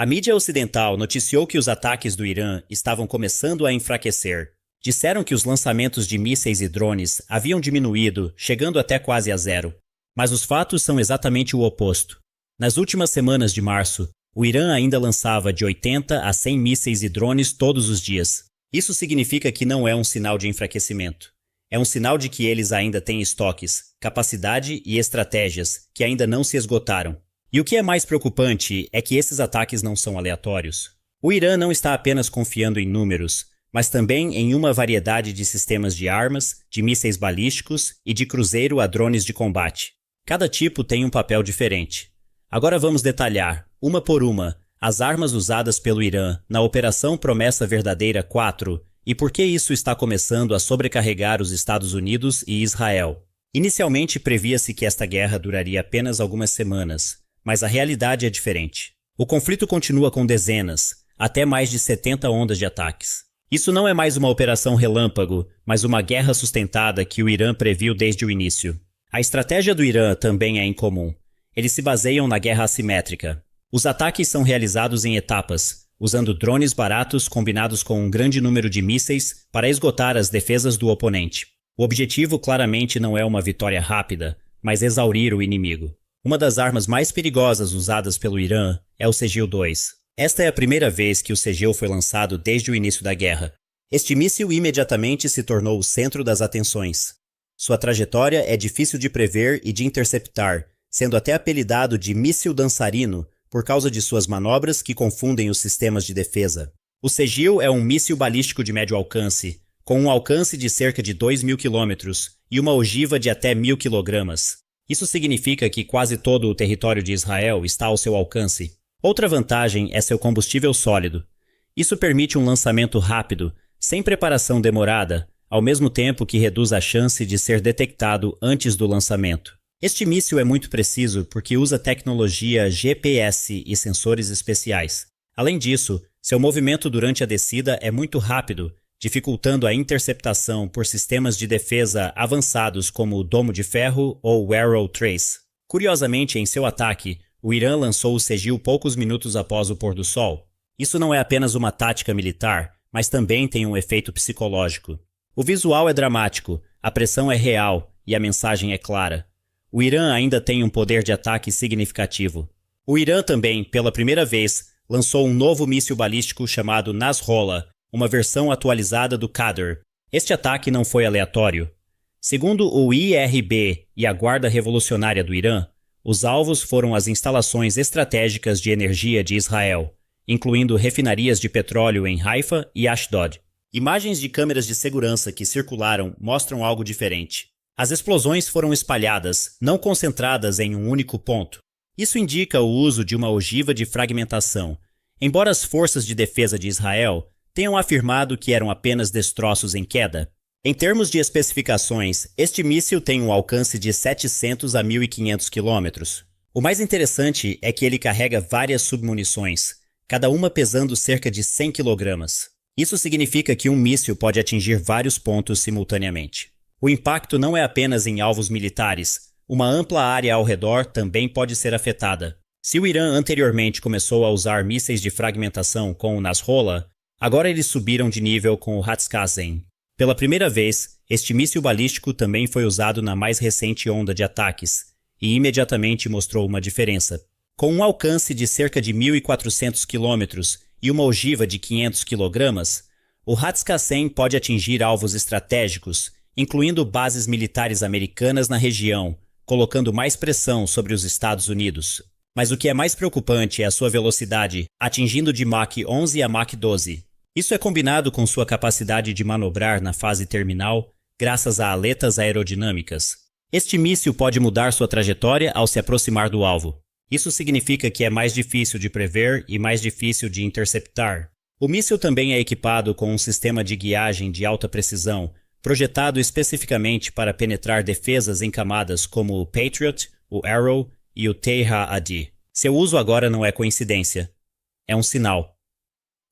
A mídia ocidental noticiou que os ataques do Irã estavam começando a enfraquecer. Disseram que os lançamentos de mísseis e drones haviam diminuído, chegando até quase a zero. Mas os fatos são exatamente o oposto. Nas últimas semanas de março, o Irã ainda lançava de 80 a 100 mísseis e drones todos os dias. Isso significa que não é um sinal de enfraquecimento. É um sinal de que eles ainda têm estoques, capacidade e estratégias que ainda não se esgotaram. E o que é mais preocupante é que esses ataques não são aleatórios. O Irã não está apenas confiando em números, mas também em uma variedade de sistemas de armas, de mísseis balísticos e de cruzeiro a drones de combate. Cada tipo tem um papel diferente. Agora vamos detalhar, uma por uma, as armas usadas pelo Irã na Operação Promessa Verdadeira 4 e por que isso está começando a sobrecarregar os Estados Unidos e Israel. Inicialmente previa-se que esta guerra duraria apenas algumas semanas, mas a realidade é diferente. O conflito continua com dezenas, até mais de 70 ondas de ataques. Isso não é mais uma operação relâmpago, mas uma guerra sustentada que o Irã previu desde o início. A estratégia do Irã também é incomum. Eles se baseiam na guerra assimétrica. Os ataques são realizados em etapas, usando drones baratos combinados com um grande número de mísseis para esgotar as defesas do oponente. O objetivo claramente não é uma vitória rápida, mas exaurir o inimigo. Uma das armas mais perigosas usadas pelo Irã é o Segil-2. Esta é a primeira vez que o Segil foi lançado desde o início da guerra. Este míssil imediatamente se tornou o centro das atenções. Sua trajetória é difícil de prever e de interceptar, sendo até apelidado de míssil dançarino por causa de suas manobras que confundem os sistemas de defesa. O Segil é um míssil balístico de médio alcance, com um alcance de cerca de 2.000 km e uma ogiva de até 1.000 kg. Isso significa que quase todo o território de Israel está ao seu alcance. Outra vantagem é seu combustível sólido. Isso permite um lançamento rápido, sem preparação demorada, ao mesmo tempo que reduz a chance de ser detectado antes do lançamento. Este míssil é muito preciso porque usa tecnologia GPS e sensores especiais. Além disso, seu movimento durante a descida é muito rápido, dificultando a interceptação por sistemas de defesa avançados como o Domo de Ferro ou o Arrow Trace. Curiosamente, em seu ataque, o Irã lançou o Segil poucos minutos após o pôr do sol. Isso não é apenas uma tática militar, mas também tem um efeito psicológico. O visual é dramático, a pressão é real e a mensagem é clara. O Irã ainda tem um poder de ataque significativo. O Irã também, pela primeira vez, lançou um novo míssil balístico chamado Nasrallah, uma versão atualizada do Qadr. Este ataque não foi aleatório. Segundo o IRB e a Guarda Revolucionária do Irã, os alvos foram as instalações estratégicas de energia de Israel, incluindo refinarias de petróleo em Haifa e Ashdod. Imagens de câmeras de segurança que circularam mostram algo diferente. As explosões foram espalhadas, não concentradas em um único ponto. Isso indica o uso de uma ogiva de fragmentação, embora as forças de defesa de Israel tenham afirmado que eram apenas destroços em queda. Em termos de especificações, este míssil tem um alcance de 700 a 1.500 km. O mais interessante é que ele carrega várias submunições, cada uma pesando cerca de 100 kg. Isso significa que um míssil pode atingir vários pontos simultaneamente. O impacto não é apenas em alvos militares, uma ampla área ao redor também pode ser afetada. Se o Irã anteriormente começou a usar mísseis de fragmentação com o Nasrallah, agora eles subiram de nível com o Hatz-Qassem. Pela primeira vez, este míssil balístico também foi usado na mais recente onda de ataques, e imediatamente mostrou uma diferença. Com um alcance de cerca de 1.400 km e uma ogiva de 500 kg, o Hatz-Qassem pode atingir alvos estratégicos, incluindo bases militares americanas na região, colocando mais pressão sobre os Estados Unidos. Mas o que é mais preocupante é a sua velocidade, atingindo de Mach 11 a Mach 12. Isso é combinado com sua capacidade de manobrar na fase terminal, graças a aletas aerodinâmicas. Este míssil pode mudar sua trajetória ao se aproximar do alvo. Isso significa que é mais difícil de prever e mais difícil de interceptar. O míssil também é equipado com um sistema de guiagem de alta precisão, projetado especificamente para penetrar defesas em camadas como o Patriot, o Arrow e o Teha-Adi. Seu uso agora não é coincidência. É um sinal.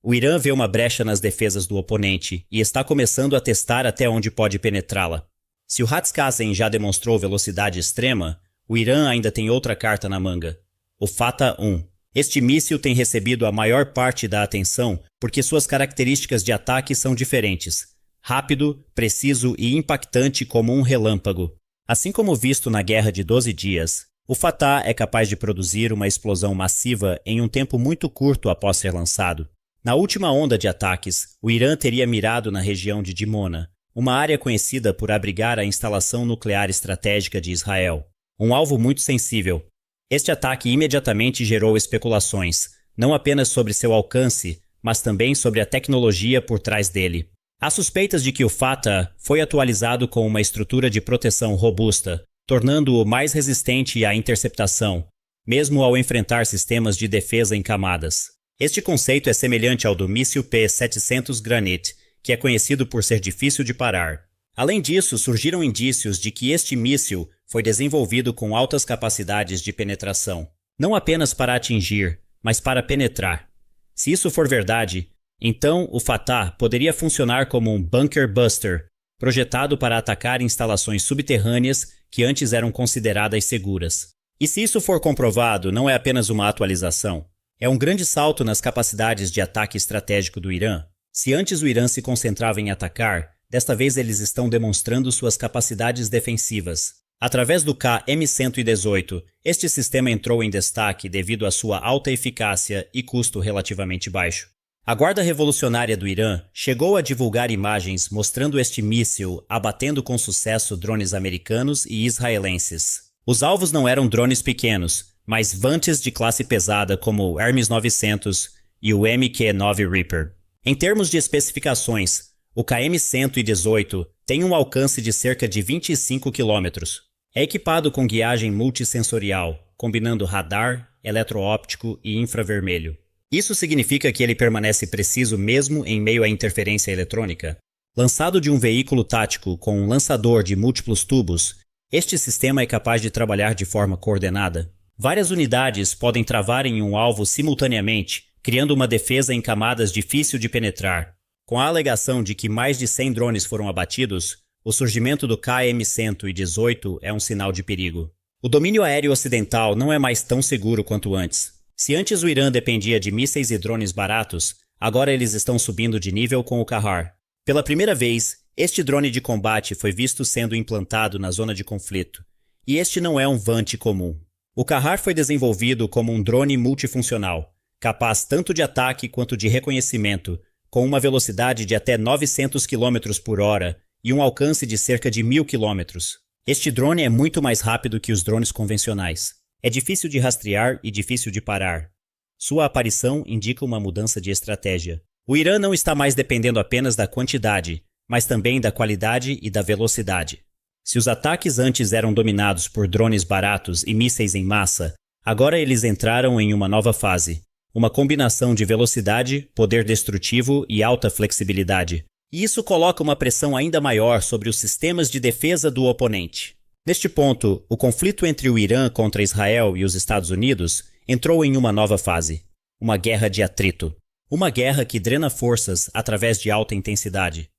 O Irã vê uma brecha nas defesas do oponente e está começando a testar até onde pode penetrá-la. Se o Hatz-Qassem já demonstrou velocidade extrema, o Irã ainda tem outra carta na manga, o Fatah 1. Este míssil tem recebido a maior parte da atenção porque suas características de ataque são diferentes. Rápido, preciso e impactante como um relâmpago. Assim como visto na Guerra de 12 Dias, o Fatah é capaz de produzir uma explosão massiva em um tempo muito curto após ser lançado. Na última onda de ataques, o Irã teria mirado na região de Dimona, uma área conhecida por abrigar a instalação nuclear estratégica de Israel, um alvo muito sensível. Este ataque imediatamente gerou especulações, não apenas sobre seu alcance, mas também sobre a tecnologia por trás dele. Há suspeitas de que o Fatah foi atualizado com uma estrutura de proteção robusta, tornando-o mais resistente à interceptação, mesmo ao enfrentar sistemas de defesa em camadas. Este conceito é semelhante ao do míssil P-700 Granit, que é conhecido por ser difícil de parar. Além disso, surgiram indícios de que este míssil foi desenvolvido com altas capacidades de penetração, não apenas para atingir, mas para penetrar. Se isso for verdade, então o Fatah poderia funcionar como um bunker buster, projetado para atacar instalações subterrâneas que antes eram consideradas seguras. E se isso for comprovado, não é apenas uma atualização. É um grande salto nas capacidades de ataque estratégico do Irã. Se antes o Irã se concentrava em atacar, desta vez eles estão demonstrando suas capacidades defensivas. Através do KM-118, este sistema entrou em destaque devido à sua alta eficácia e custo relativamente baixo. A Guarda Revolucionária do Irã chegou a divulgar imagens mostrando este míssil abatendo com sucesso drones americanos e israelenses. Os alvos não eram drones pequenos, mas vantes de classe pesada como o Hermes 900 e o MQ-9 Reaper. Em termos de especificações, o KM-118 tem um alcance de cerca de 25 km. É equipado com guiagem multissensorial, combinando radar, eletroóptico e infravermelho. Isso significa que ele permanece preciso mesmo em meio à interferência eletrônica. Lançado de um veículo tático com um lançador de múltiplos tubos, este sistema é capaz de trabalhar de forma coordenada. Várias unidades podem travar em um alvo simultaneamente, criando uma defesa em camadas difícil de penetrar. Com a alegação de que mais de 100 drones foram abatidos, o surgimento do KM-118 é um sinal de perigo. O domínio aéreo ocidental não é mais tão seguro quanto antes. Se antes o Irã dependia de mísseis e drones baratos, agora eles estão subindo de nível com o Kahar. Pela primeira vez, este drone de combate foi visto sendo implantado na zona de conflito, e este não é um Vante comum. O Kahar foi desenvolvido como um drone multifuncional, capaz tanto de ataque quanto de reconhecimento, com uma velocidade de até 900 km por hora e um alcance de cerca de 1.000 km. Este drone é muito mais rápido que os drones convencionais. É difícil de rastrear e difícil de parar. Sua aparição indica uma mudança de estratégia. O Irã não está mais dependendo apenas da quantidade, mas também da qualidade e da velocidade. Se os ataques antes eram dominados por drones baratos e mísseis em massa, agora eles entraram em uma nova fase. Uma combinação de velocidade, poder destrutivo e alta flexibilidade. E isso coloca uma pressão ainda maior sobre os sistemas de defesa do oponente. Neste ponto, o conflito entre o Irã contra Israel e os Estados Unidos entrou em uma nova fase. Uma guerra de atrito. Uma guerra que drena forças através de alta intensidade.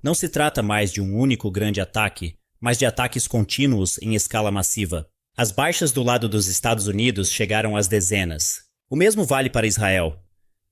Não se trata mais de um único grande ataque, mas de ataques contínuos em escala massiva. As baixas do lado dos Estados Unidos chegaram às dezenas. O mesmo vale para Israel.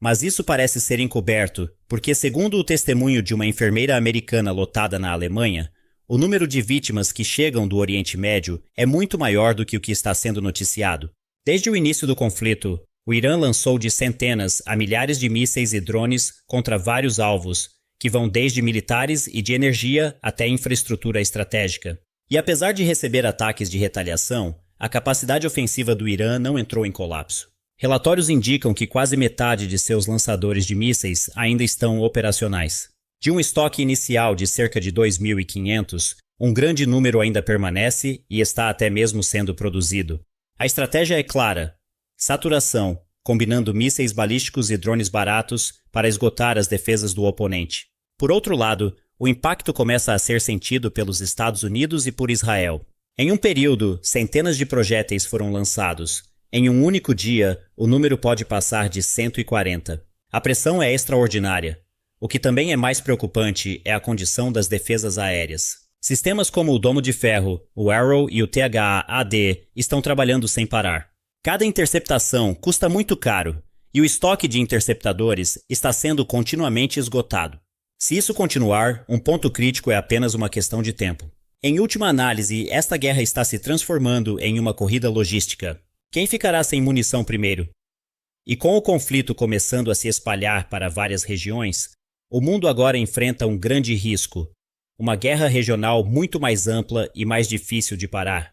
Mas isso parece ser encoberto, porque segundo o testemunho de uma enfermeira americana lotada na Alemanha, o número de vítimas que chegam do Oriente Médio é muito maior do que o que está sendo noticiado. Desde o início do conflito, o Irã lançou de centenas a milhares de mísseis e drones contra vários alvos, que vão desde militares e de energia até infraestrutura estratégica. E apesar de receber ataques de retaliação, a capacidade ofensiva do Irã não entrou em colapso. Relatórios indicam que quase metade de seus lançadores de mísseis ainda estão operacionais. De um estoque inicial de cerca de 2.500, um grande número ainda permanece e está até mesmo sendo produzido. A estratégia é clara: saturação, combinando mísseis balísticos e drones baratos para esgotar as defesas do oponente. Por outro lado, o impacto começa a ser sentido pelos Estados Unidos e por Israel. Em um período, centenas de projéteis foram lançados. Em um único dia, o número pode passar de 140. A pressão é extraordinária. O que também é mais preocupante é a condição das defesas aéreas. Sistemas como o Domo de Ferro, o Arrow e o THAAD estão trabalhando sem parar. Cada interceptação custa muito caro e o estoque de interceptadores está sendo continuamente esgotado. Se isso continuar, um ponto crítico é apenas uma questão de tempo. Em última análise, esta guerra está se transformando em uma corrida logística. Quem ficará sem munição primeiro? E com o conflito começando a se espalhar para várias regiões, o mundo agora enfrenta um grande risco: uma guerra regional muito mais ampla e mais difícil de parar.